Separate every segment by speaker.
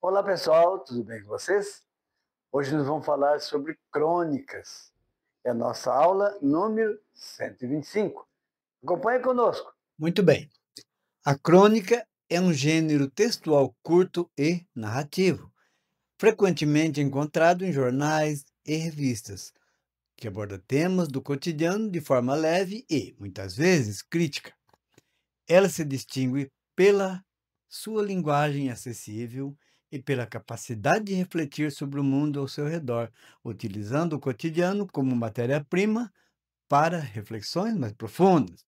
Speaker 1: Olá pessoal, tudo bem com vocês? Hoje nós vamos falar sobre crônicas. É a nossa aula número 125. Acompanhe conosco.
Speaker 2: Muito bem. A crônica é um gênero textual curto e narrativo, frequentemente encontrado em jornais e revistas, que aborda temas do cotidiano de forma leve e, muitas vezes, crítica. Ela se distingue pela sua linguagem acessível e pela capacidade de refletir sobre o mundo ao seu redor, utilizando o cotidiano como matéria-prima para reflexões mais profundas.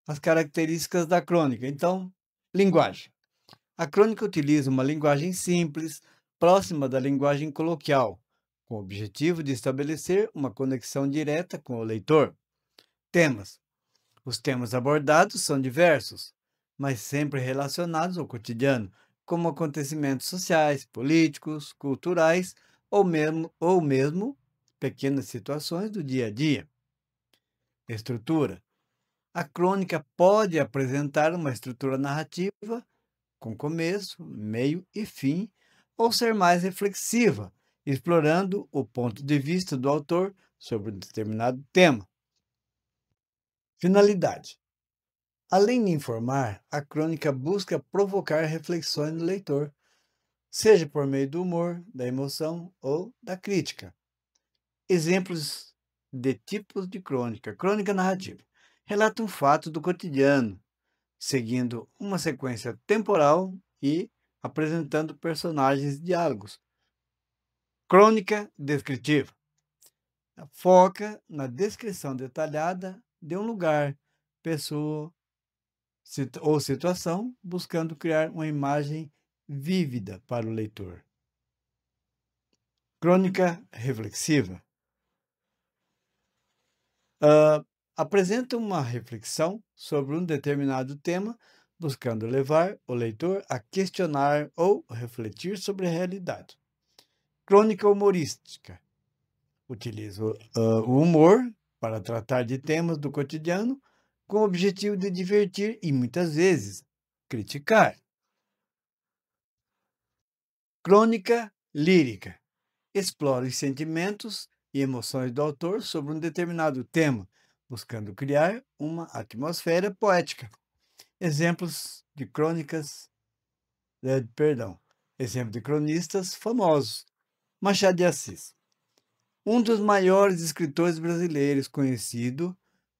Speaker 2: As características da crônica. Então, linguagem. A crônica utiliza uma linguagem simples, próxima da linguagem coloquial, com o objetivo de estabelecer uma conexão direta com o leitor. Temas. Os temas abordados são diversos, mas sempre relacionados ao cotidiano, como acontecimentos sociais, políticos, culturais ou mesmo pequenas situações do dia a dia. Estrutura. A crônica pode apresentar uma estrutura narrativa com começo, meio e fim, ou ser mais reflexiva, explorando o ponto de vista do autor sobre um determinado tema. Finalidade. Além de informar, a crônica busca provocar reflexões no leitor, seja por meio do humor, da emoção ou da crítica. Exemplos de tipos de crônica. Crônica narrativa. Relata um fato do cotidiano, seguindo uma sequência temporal e apresentando personagens e diálogos. Crônica descritiva. Foca na descrição detalhada de um lugar, pessoa ou situação, buscando criar uma imagem vívida para o leitor. Crônica reflexiva. Apresenta uma reflexão sobre um determinado tema, buscando levar o leitor a questionar ou refletir sobre a realidade. Crônica humorística. Utiliza o humor para tratar de temas do cotidiano com o objetivo de divertir e, muitas vezes, criticar. Crônica lírica. Explora os sentimentos e emoções do autor sobre um determinado tema, buscando criar uma atmosfera poética. Exemplos de crônicas, exemplo de cronistas famosos. Machado de Assis, um dos maiores escritores brasileiros, conhecido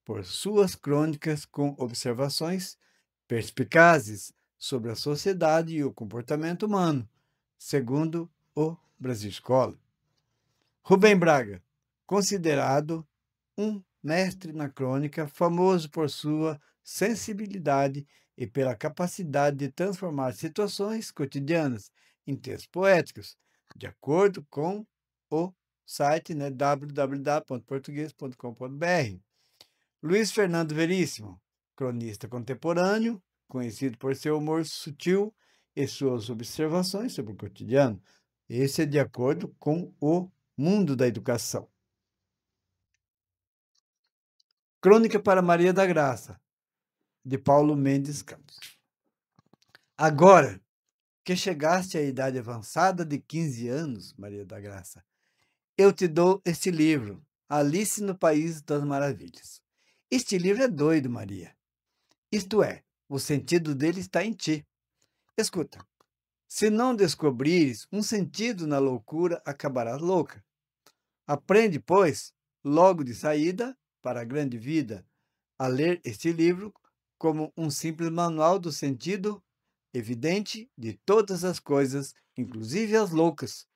Speaker 2: por suas crônicas com observações perspicazes sobre a sociedade e o comportamento humano, segundo o Brasil Escola. Rubem Braga, considerado um mestre na crônica, famoso por sua sensibilidade e pela capacidade de transformar situações cotidianas em textos poéticos, de acordo com o site www.portugues.com.br. Luiz Fernando Veríssimo, cronista contemporâneo, conhecido por seu humor sutil e suas observações sobre o cotidiano. Esse é de acordo com o Mundo da Educação. Crônica para Maria da Graça, de Paulo Mendes Campos. Agora que chegaste à idade avançada de 15 anos, Maria da Graça, eu te dou este livro, Alice no País das Maravilhas. Este livro é doido, Maria. Isto é, o sentido dele está em ti. Escuta, se não descobrires um sentido na loucura, acabarás louca. Aprende, pois, logo de saída, para a grande vida, a ler este livro como um simples manual do sentido evidente de todas as coisas, inclusive as loucas.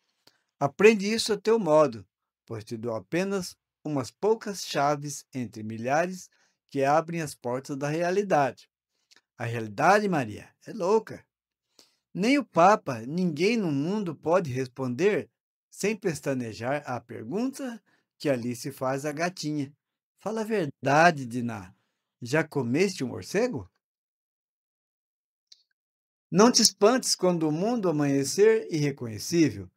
Speaker 2: Aprende isso a teu modo, pois te dou apenas umas poucas chaves entre milhares que abrem as portas da realidade. A realidade, Maria, é louca. Nem o Papa, ninguém no mundo pode responder sem pestanejar a pergunta que Alice faz à gatinha. Fala a verdade, Diná. Já comeste um morcego? Não te espantes quando o mundo amanhecer irreconhecível.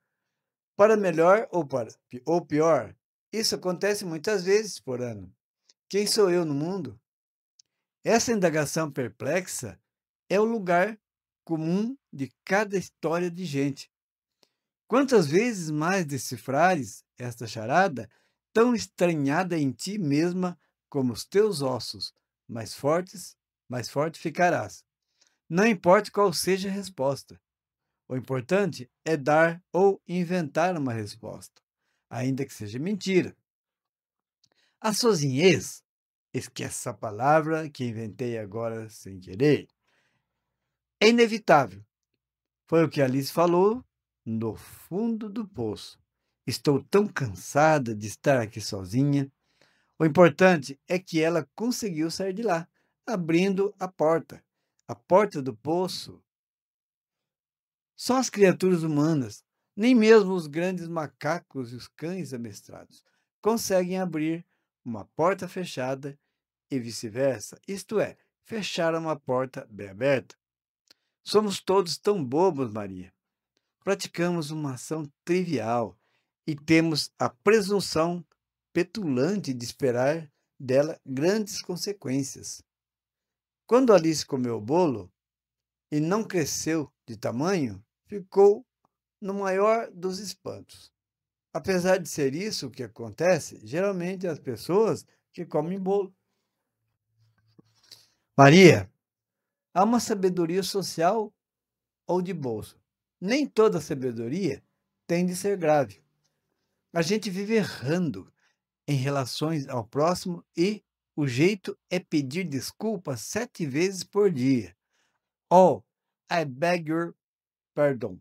Speaker 2: Para melhor ou pior, isso acontece muitas vezes por ano. Quem sou eu no mundo? Essa indagação perplexa é o lugar comum de cada história de gente. Quantas vezes mais decifrares esta charada, tão estranhada em ti mesma como os teus ossos, mais forte ficarás. Não importa qual seja a resposta. O importante é dar ou inventar uma resposta, ainda que seja mentira. A sozinhez, esquece essa palavra que inventei agora sem querer, é inevitável. Foi o que Alice falou no fundo do poço. Estou tão cansada de estar aqui sozinha. O importante é que ela conseguiu sair de lá, abrindo a porta. A porta do poço. Só as criaturas humanas, nem mesmo os grandes macacos e os cães amestrados, conseguem abrir uma porta fechada e vice-versa, isto é, fechar uma porta bem aberta. Somos todos tão bobos, Maria. Praticamos uma ação trivial e temos a presunção petulante de esperar dela grandes consequências. Quando Alice comeu o bolo e não cresceu de tamanho, ficou no maior dos espantos. Apesar de ser isso o que acontece, geralmente as pessoas que comem bolo. Maria, há uma sabedoria social ou de bolso. Nem toda sabedoria tem de ser grave. A gente vive errando em relações ao próximo e o jeito é pedir desculpas 7 vezes por dia. Oh, I beg your pardon.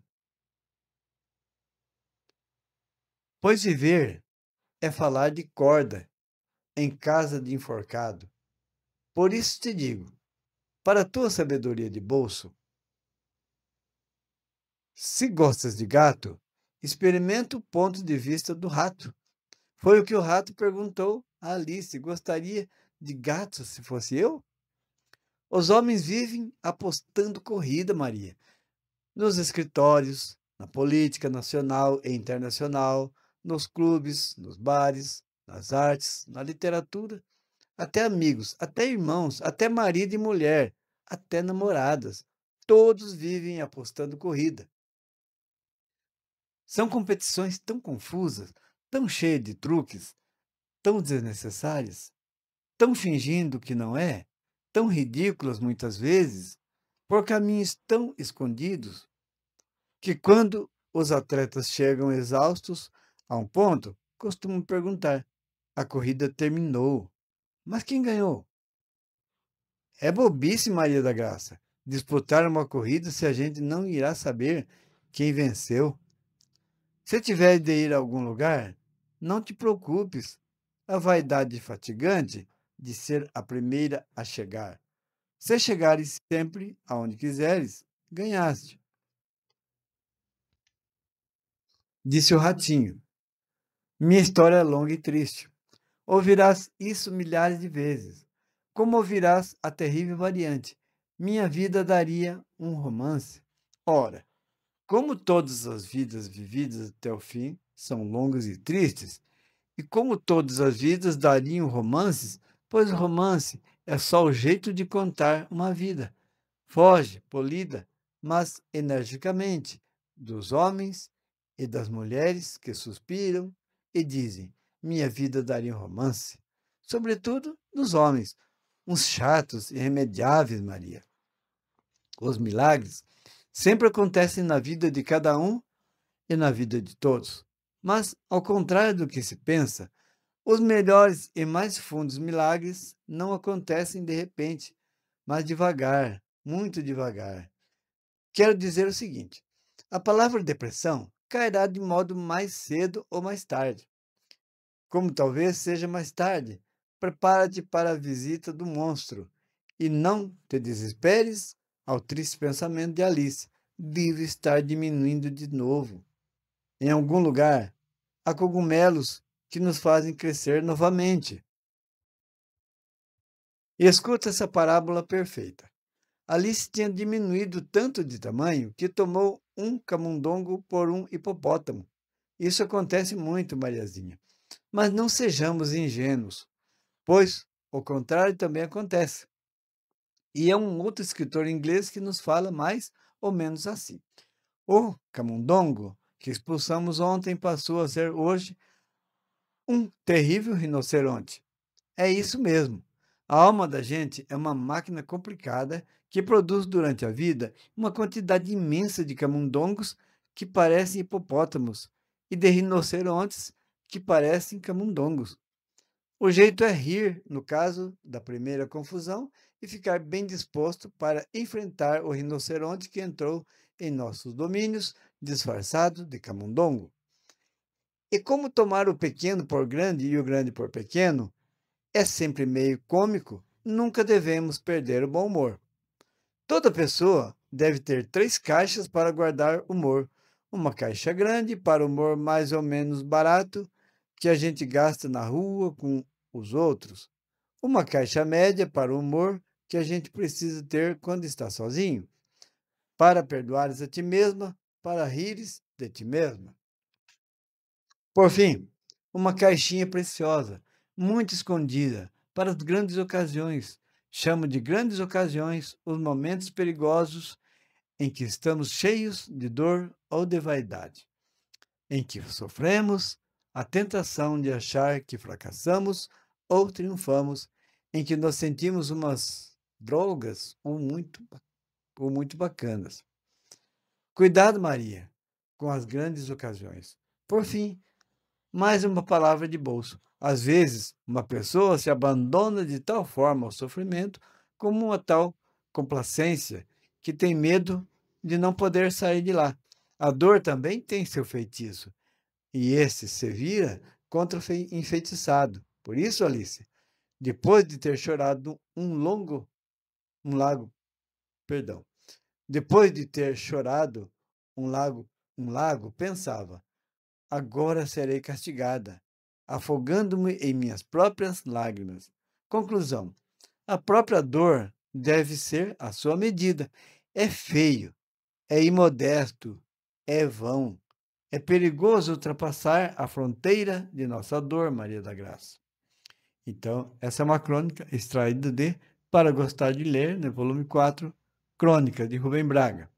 Speaker 2: Pois viver é falar de corda em casa de enforcado. Por isso te digo, para a tua sabedoria de bolso, se gostas de gato, experimenta o ponto de vista do rato. Foi o que o rato perguntou a Alice: gostaria de gato se fosse eu? Os homens vivem apostando corrida, Maria, nos escritórios, na política nacional e internacional, nos clubes, nos bares, nas artes, na literatura, até amigos, até irmãos, até marido e mulher, até namoradas. Todos vivem apostando corrida. São competições tão confusas, tão cheias de truques, tão desnecessárias, tão fingindo que não é, tão ridículas muitas vezes, por caminhos tão escondidos, que quando os atletas chegam exaustos a um ponto, costumam perguntar: a corrida terminou, mas quem ganhou? É bobice, Maria da Graça, disputar uma corrida se a gente não irá saber quem venceu. Se tiver de ir a algum lugar, não te preocupes. A vaidade fatigante de ser a primeira a chegar. Se chegares sempre aonde quiseres, ganhaste. Disse o ratinho. Minha história é longa e triste. Ouvirás isso milhares de vezes. Como ouvirás a terrível variante. Minha vida daria um romance. Ora, como todas as vidas vividas até o fim são longas e tristes, e como todas as vidas dariam romances, pois romance é só o jeito de contar uma vida. Foge, polida, mas energicamente, dos homens e das mulheres que suspiram e dizem: minha vida daria um romance. Sobretudo dos homens, uns chatos, irremediáveis, Maria. Os milagres sempre acontecem na vida de cada um e na vida de todos. Mas, ao contrário do que se pensa, os melhores e mais fundos milagres não acontecem de repente, mas devagar, muito devagar. Quero dizer o seguinte: a palavra depressão cairá de modo mais cedo ou mais tarde. Como talvez seja mais tarde, prepara-te para a visita do monstro e não te desesperes ao triste pensamento de Alice. Devo estar diminuindo de novo. Em algum lugar, há cogumelos que nos fazem crescer novamente. E escuta essa parábola perfeita. Alice tinha diminuído tanto de tamanho que tomou um camundongo por um hipopótamo. Isso acontece muito, Mariazinha. Mas não sejamos ingênuos, pois o contrário também acontece. E é um outro escritor inglês que nos fala mais ou menos assim. O camundongo que expulsamos ontem passou a ser hoje um terrível rinoceronte. É isso mesmo. A alma da gente é uma máquina complicada que produz durante a vida uma quantidade imensa de camundongos que parecem hipopótamos e de rinocerontes que parecem camundongos. O jeito é rir, no caso da primeira confusão, e ficar bem disposto para enfrentar o rinoceronte que entrou em nossos domínios, disfarçado de camundongo. E como tomar o pequeno por grande e o grande por pequeno é sempre meio cômico, nunca devemos perder o bom humor. Toda pessoa deve ter 3 caixas para guardar humor. Uma caixa grande para o humor mais ou menos barato, que a gente gasta na rua com os outros. Uma caixa média para o humor que a gente precisa ter quando está sozinho. Para perdoares a ti mesma, para rires de ti mesma. Por fim, uma caixinha preciosa, muito escondida, para as grandes ocasiões. Chamo de grandes ocasiões os momentos perigosos em que estamos cheios de dor ou de vaidade, em que sofremos a tentação de achar que fracassamos ou triunfamos, em que nos sentimos umas drogas ou muito bacanas. Cuidado, Maria, com as grandes ocasiões. Por fim, mais uma palavra de bolso. Às vezes, uma pessoa se abandona de tal forma ao sofrimento, como uma tal complacência, que tem medo de não poder sair de lá. A dor também tem seu feitiço, e esse se vira contra o enfeitiçado. Por isso, Alice, depois de ter chorado depois de ter chorado um lago, pensava: agora serei castigada, afogando-me em minhas próprias lágrimas. Conclusão: a própria dor deve ser a sua medida. É feio, é imodesto, é vão, é perigoso ultrapassar a fronteira de nossa dor, Maria da Graça. Então, essa é uma crônica extraída de Para Gostar de Ler, no volume 4, Crônica, de Rubem Braga.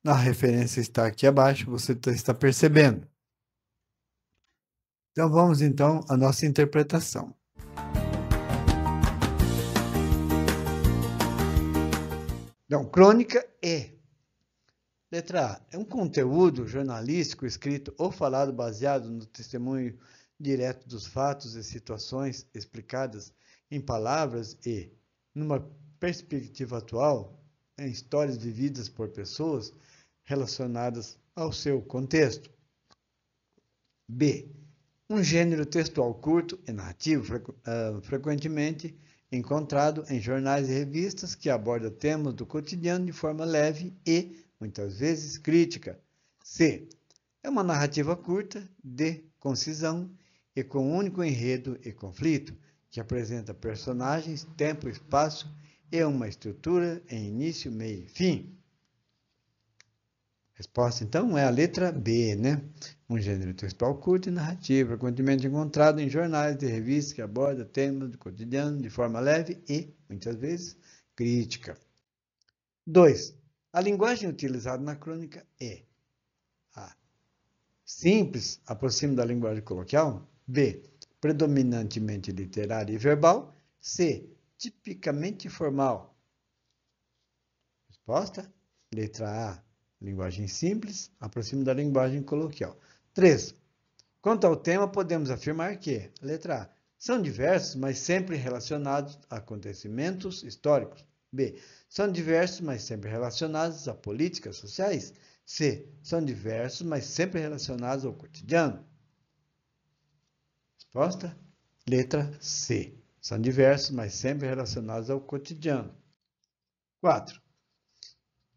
Speaker 2: A referência está aqui abaixo, você está percebendo. Então vamos à nossa interpretação. Então, crônica é, letra A, é um conteúdo jornalístico escrito ou falado baseado no testemunho direto dos fatos e situações explicadas em palavras e, numa perspectiva atual, em histórias vividas por pessoas relacionadas ao seu contexto. B. Um gênero textual curto e narrativo frequentemente encontrado em jornais e revistas que aborda temas do cotidiano de forma leve e, muitas vezes, crítica. C. É uma narrativa curta, de concisão e com único enredo e conflito, que apresenta personagens, tempo, espaço e uma estrutura em início, meio e fim. Resposta, então, é a letra B, né? Um gênero textual curto e narrativo, frequentemente encontrado em jornais e revistas que aborda temas do cotidiano de forma leve e, muitas vezes, crítica. 2. A linguagem utilizada na crônica é A. Simples, aproxima da linguagem coloquial. B. Predominantemente literária e verbal. C. Tipicamente formal. Resposta, letra A. Linguagem simples, aproxima da linguagem coloquial. 3. Quanto ao tema, podemos afirmar que, letra A, são diversos, mas sempre relacionados a acontecimentos históricos. B. São diversos, mas sempre relacionados a políticas sociais. C. São diversos, mas sempre relacionados ao cotidiano. Resposta, letra C. São diversos, mas sempre relacionados ao cotidiano. 4.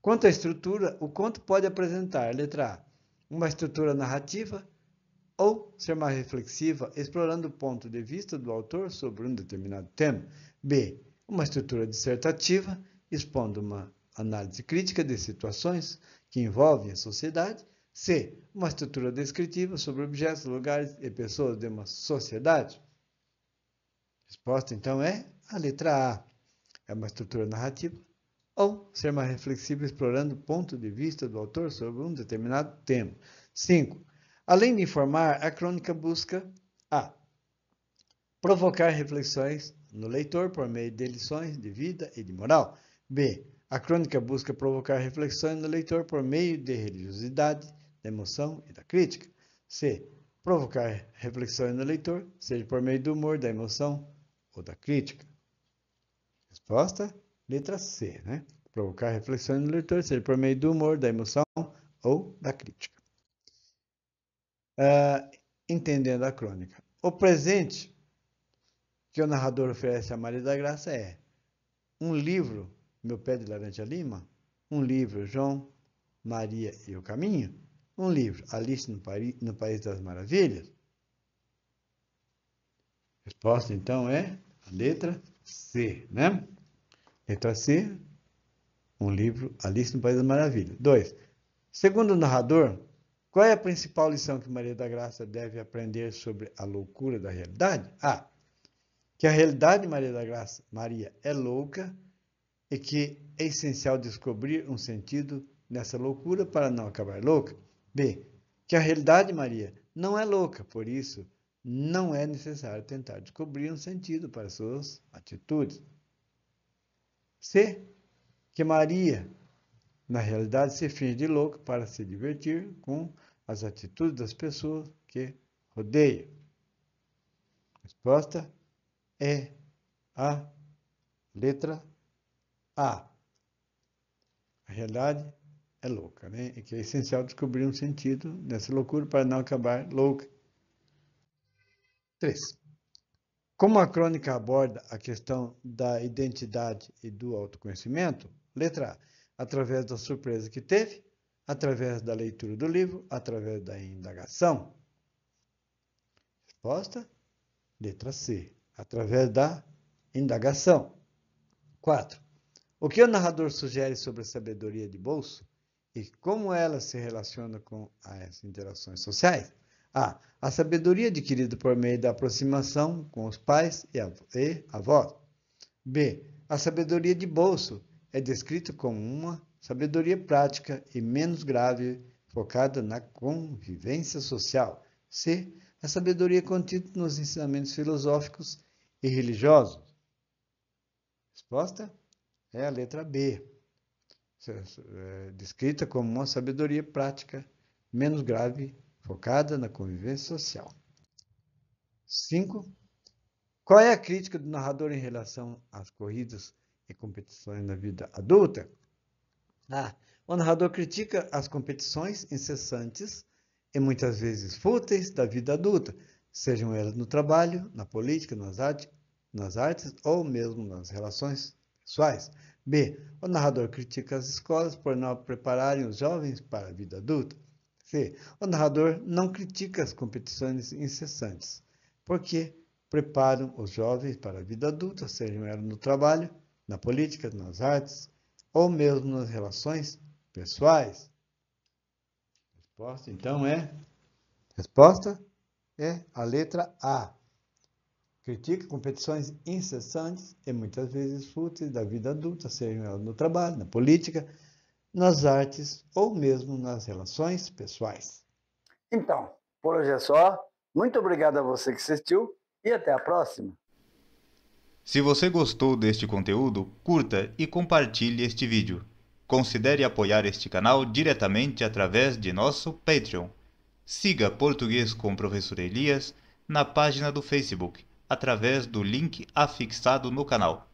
Speaker 2: Quanto à estrutura, o conto pode apresentar, letra A, uma estrutura narrativa ou ser mais reflexiva, explorando o ponto de vista do autor sobre um determinado tema. B, uma estrutura dissertativa, expondo uma análise crítica de situações que envolvem a sociedade. C, uma estrutura descritiva sobre objetos, lugares e pessoas de uma sociedade. Resposta, então, é a letra A. é uma estrutura narrativa, ou ser mais reflexivo explorando o ponto de vista do autor sobre um determinado tema. 5. Além de informar, a crônica busca a. Provocar reflexões no leitor por meio de lições de vida e de moral. B. A crônica busca provocar reflexões no leitor por meio de religiosidade, da emoção e da crítica. C. Provocar reflexões no leitor, seja por meio do humor, da emoção ou da crítica. Resposta? Letra C, né? Provocar reflexões no leitor, seja por meio do humor, da emoção ou da crítica. Entendendo a crônica. O presente que o narrador oferece a Maria da Graça é um livro, Meu Pé de Laranja Lima, um livro, João, Maria e o Caminho, um livro, Alice no País das Maravilhas. Resposta, então, é a letra C, né? Letra C, um livro, Alice no País das Maravilhas. 2. Segundo o narrador, qual é a principal lição que Maria da Graça deve aprender sobre a loucura da realidade? A. Que a realidade de Maria da Graça, Maria, é louca e que é essencial descobrir um sentido nessa loucura para não acabar louca. B. Que a realidade de Maria não é louca, por isso não é necessário tentar descobrir um sentido para suas atitudes. C. Que Maria, na realidade, se finge de louca para se divertir com as atitudes das pessoas que rodeiam. Resposta é a letra A. A realidade é louca, né? E que é essencial descobrir um sentido nessa loucura para não acabar louca. 3. Como a crônica aborda a questão da identidade e do autoconhecimento? Letra A. Através da surpresa que teve, através da leitura do livro, através da indagação. Resposta? Letra C. Através da indagação. 4. O que o narrador sugere sobre a sabedoria de bolso e como ela se relaciona com as interações sociais? A. A sabedoria adquirida por meio da aproximação com os pais e avós. B. A sabedoria de bolso é descrita como uma sabedoria prática e menos grave, focada na convivência social. C. A sabedoria contida nos ensinamentos filosóficos e religiosos. Resposta é a letra B. Descrita como uma sabedoria prática, menos grave, focada na convivência social. 5. Qual é a crítica do narrador em relação às corridas e competições na vida adulta? A. O narrador critica as competições incessantes e muitas vezes fúteis da vida adulta, sejam elas no trabalho, na política, nas artes ou mesmo nas relações pessoais. B. O narrador critica as escolas por não prepararem os jovens para a vida adulta. C. O narrador não critica as competições incessantes, porque preparam os jovens para a vida adulta, sejam elas no trabalho, na política, nas artes ou mesmo nas relações pessoais. Resposta é a letra A. Critica competições incessantes e muitas vezes fúteis da vida adulta, sejam elas no trabalho, na política, nas artes ou mesmo nas relações pessoais.
Speaker 1: Então, por hoje é só. Muito obrigado a você que assistiu e até a próxima.
Speaker 3: Se você gostou deste conteúdo, curta e compartilhe este vídeo. Considere apoiar este canal diretamente através de nosso Patreon. Siga Português com o Professor Elias na página do Facebook, através do link afixado no canal.